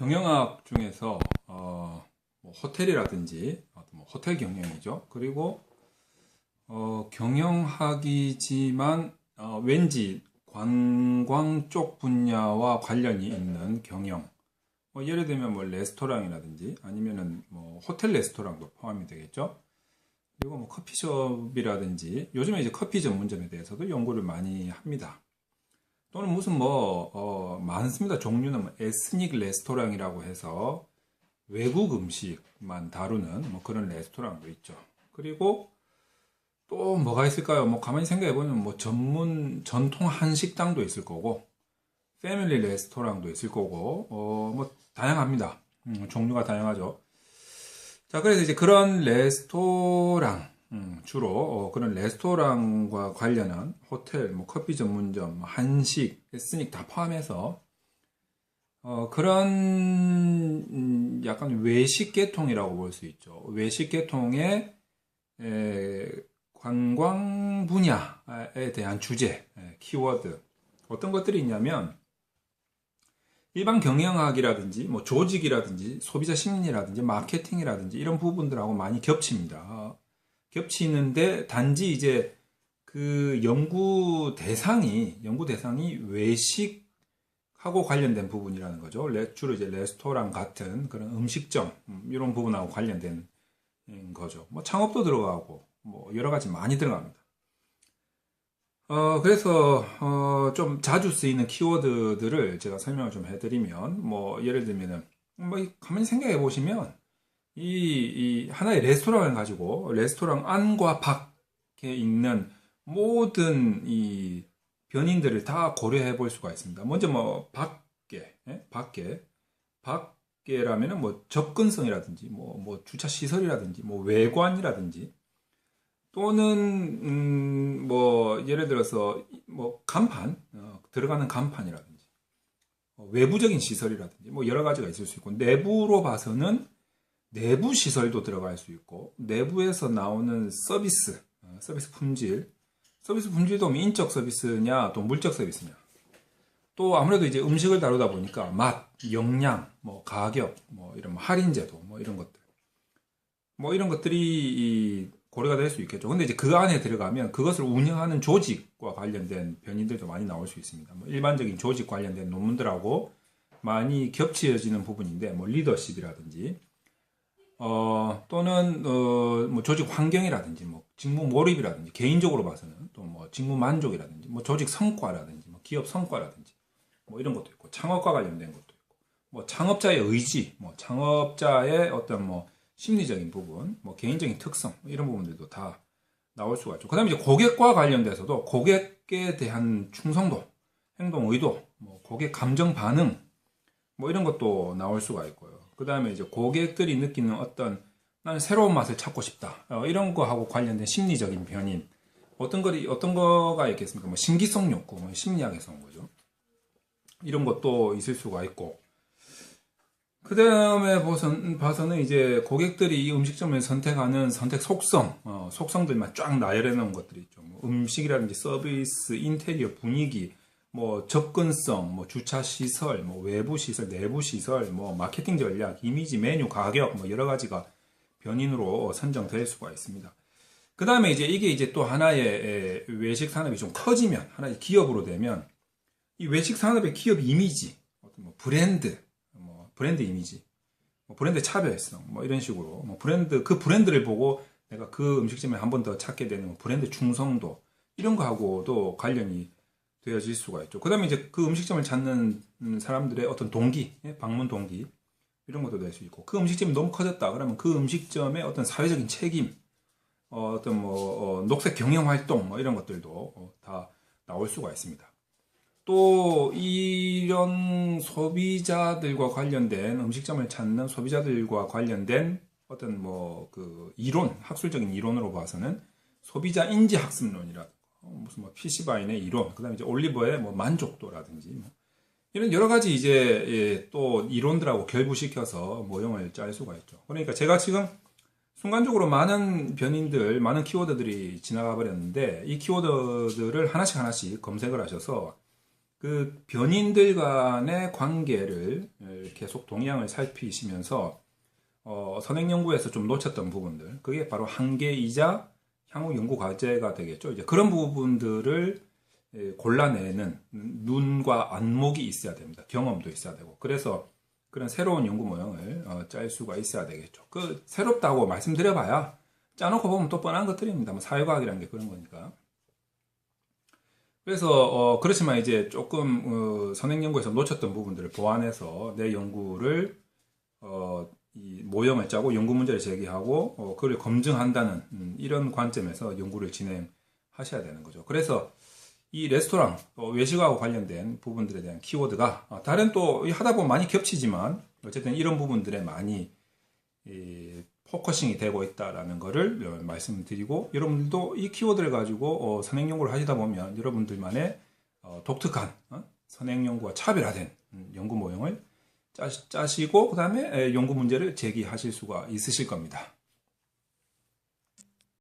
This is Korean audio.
경영학 중에서 뭐 호텔이라든지 뭐 호텔 경영이죠. 그리고 경영학이지만 왠지 관광 쪽 분야와 관련이 있는 경영. 뭐 예를 들면 뭐 레스토랑이라든지 아니면은 뭐 호텔 레스토랑도 포함이 되겠죠. 그리고 뭐 커피숍이라든지 요즘에 이제 커피 전문점에 대해서도 연구를 많이 합니다. 또는 무슨 많습니다. 종류는 뭐 에스닉 레스토랑이라고 해서 외국 음식만 다루는 뭐 그런 레스토랑도 있죠. 그리고 또 뭐가 있을까요? 뭐 가만히 생각해보면 뭐 전통 한식당도 있을 거고, 패밀리 레스토랑도 있을 거고, 뭐 다양합니다. 종류가 다양하죠. 자, 그래서 이제 그런 레스토랑, 주로 그런 레스토랑과 관련한 호텔, 뭐 커피 전문점, 뭐 한식, 에스닉 다 포함해서 그런 약간 외식 계통이라고 볼 수 있죠. 외식 계통의 관광 분야에 대한 주제, 키워드 어떤 것들이 있냐면 일반 경영학이라든지 뭐 조직이라든지 소비자 심리라든지 마케팅이라든지 이런 부분들하고 많이 겹칩니다. 겹치는데 단지 이제 그 연구 대상이 외식하고 관련된 부분이라는 거죠. 주로 이제 레스토랑 같은 그런 음식점 이런 부분하고 관련된 거죠. 뭐 창업도 들어가고 뭐 여러 가지 많이 들어갑니다. 그래서 좀 자주 쓰이는 키워드들을 제가 설명을 좀 해드리면 뭐 예를 들면은 뭐 가만히 생각해 보시면 이 하나의 레스토랑을 가지고 레스토랑 안과 밖에 있는 모든 이 변인들을 다 고려해 볼 수가 있습니다. 먼저 뭐 밖에라면은 뭐 접근성이라든지 뭐 주차 시설이라든지 뭐 외관이라든지 또는 뭐 예를 들어서 뭐 간판 들어가는 간판이라든지 외부적인 시설이라든지 뭐 여러 가지가 있을 수 있고 내부로 봐서는 내부 시설도 들어갈 수 있고 내부에서 나오는 서비스 품질도 뭐 인적 서비스냐 또 물적 서비스냐 또 아무래도 이제 음식을 다루다 보니까 맛, 영양, 뭐 가격, 뭐 이런 할인 제도 뭐 이런 것들이 고려가 될 수 있겠죠. 근데 이제 그 안에 들어가면 그것을 운영하는 조직과 관련된 변인들도 많이 나올 수 있습니다. 뭐 일반적인 조직 관련된 논문들하고 많이 겹쳐지는 부분인데 뭐 리더십이라든지 또는 뭐 조직 환경이라든지 뭐 직무 몰입이라든지 개인적으로 봐서는 또 뭐 직무 만족이라든지 뭐 조직 성과라든지 뭐 기업 성과라든지 뭐 이런 것도 있고 창업과 관련된 것도 있고 뭐 창업자의 의지 뭐 창업자의 어떤 뭐 심리적인 부분 뭐 개인적인 특성 뭐 이런 부분들도 다 나올 수가 있죠. 그다음에 이제 고객과 관련돼서도 고객에 대한 충성도 행동 의도 뭐 고객 감정 반응 뭐 이런 것도 나올 수가 있고요. 그 다음에 이제 고객들이 느끼는 어떤 나는 새로운 맛을 찾고 싶다. 이런 거하고 관련된 심리적인 변인. 어떤 거가 있겠습니까? 뭐 신기성 욕구, 뭐 심리학에서 온 거죠. 이런 것도 있을 수가 있고. 그 다음에 봐서는 이제 고객들이 이 음식점을 선택하는 선택 속성들만 쫙 나열해 놓은 것들이 있죠. 뭐 음식이라든지 서비스, 인테리어, 분위기, 뭐 접근성, 뭐 주차 시설, 뭐 외부 시설, 내부 시설, 뭐 마케팅 전략, 이미지, 메뉴, 가격, 뭐 여러 가지가 변인으로 선정될 수가 있습니다. 그 다음에 이게 이제 또 하나의 외식 산업이 좀 커지면 하나의 기업으로 되면 이 외식 산업의 기업 이미지, 뭐 브랜드 이미지, 뭐 브랜드 차별성, 뭐 이런 식으로 뭐 그 브랜드를 보고 내가 그 음식점에 한 번 더 찾게 되는 뭐 브랜드 충성도 이런 거하고도 관련이 되어질 수가 있죠. 그 다음에 이제 그 음식점을 찾는 사람들의 어떤 동기, 방문 동기, 이런 것도 될 수 있고, 그 음식점이 너무 커졌다. 그러면 그 음식점의 어떤 사회적인 책임, 어떤 녹색 경영 활동, 뭐 이런 것들도 다 나올 수가 있습니다. 또, 이런 소비자들과 관련된, 음식점을 찾는 소비자들과 관련된 어떤 학술적인 이론으로 봐서는 소비자 인지 학습론이라든가, 무슨 PC바인의 이론, 그 다음에 이제 올리버의 만족도라든지, 이런 여러 가지 이제 또 이론들하고 결부시켜서 모형을 짤 수가 있죠. 그러니까 제가 지금 순간적으로 많은 변인들, 많은 키워드들이 지나가 버렸는데 이 키워드들을 하나씩 검색을 하셔서 그 변인들 간의 관계를 계속 동향을 살피시면서 선행 연구에서 좀 놓쳤던 부분들, 그게 바로 한계이자 향후 연구 과제가 되겠죠. 이제 그런 부분들을 골라내는 눈과 안목이 있어야 됩니다. 경험도 있어야 되고. 그래서 그런 새로운 연구 모형을 짤 수가 있어야 되겠죠. 그 새롭다고 말씀드려봐야 짜놓고 보면 또 뻔한 것들입니다. 뭐 사회과학이라는 게 그런 거니까. 그래서 그렇지만 이제 조금 선행 연구에서 놓쳤던 부분들을 보완해서 내 연구를 이 모형을 짜고 연구 문제를 제기하고 그걸 검증한다는 이런 관점에서 연구를 진행하셔야 되는 거죠. 그래서 이 레스토랑 외식하고 관련된 부분들에 대한 키워드가 다른 또 하다 보면 많이 겹치지만 어쨌든 이런 부분들에 많이 포커싱이 되고 있다라는 거를 말씀드리고, 여러분들도 이 키워드를 가지고 선행 연구를 하시다 보면 여러분들만의 독특한 선행 연구와 차별화된 연구 모형을 짜시고 그 다음에 연구 문제를 제기하실 수가 있으실 겁니다.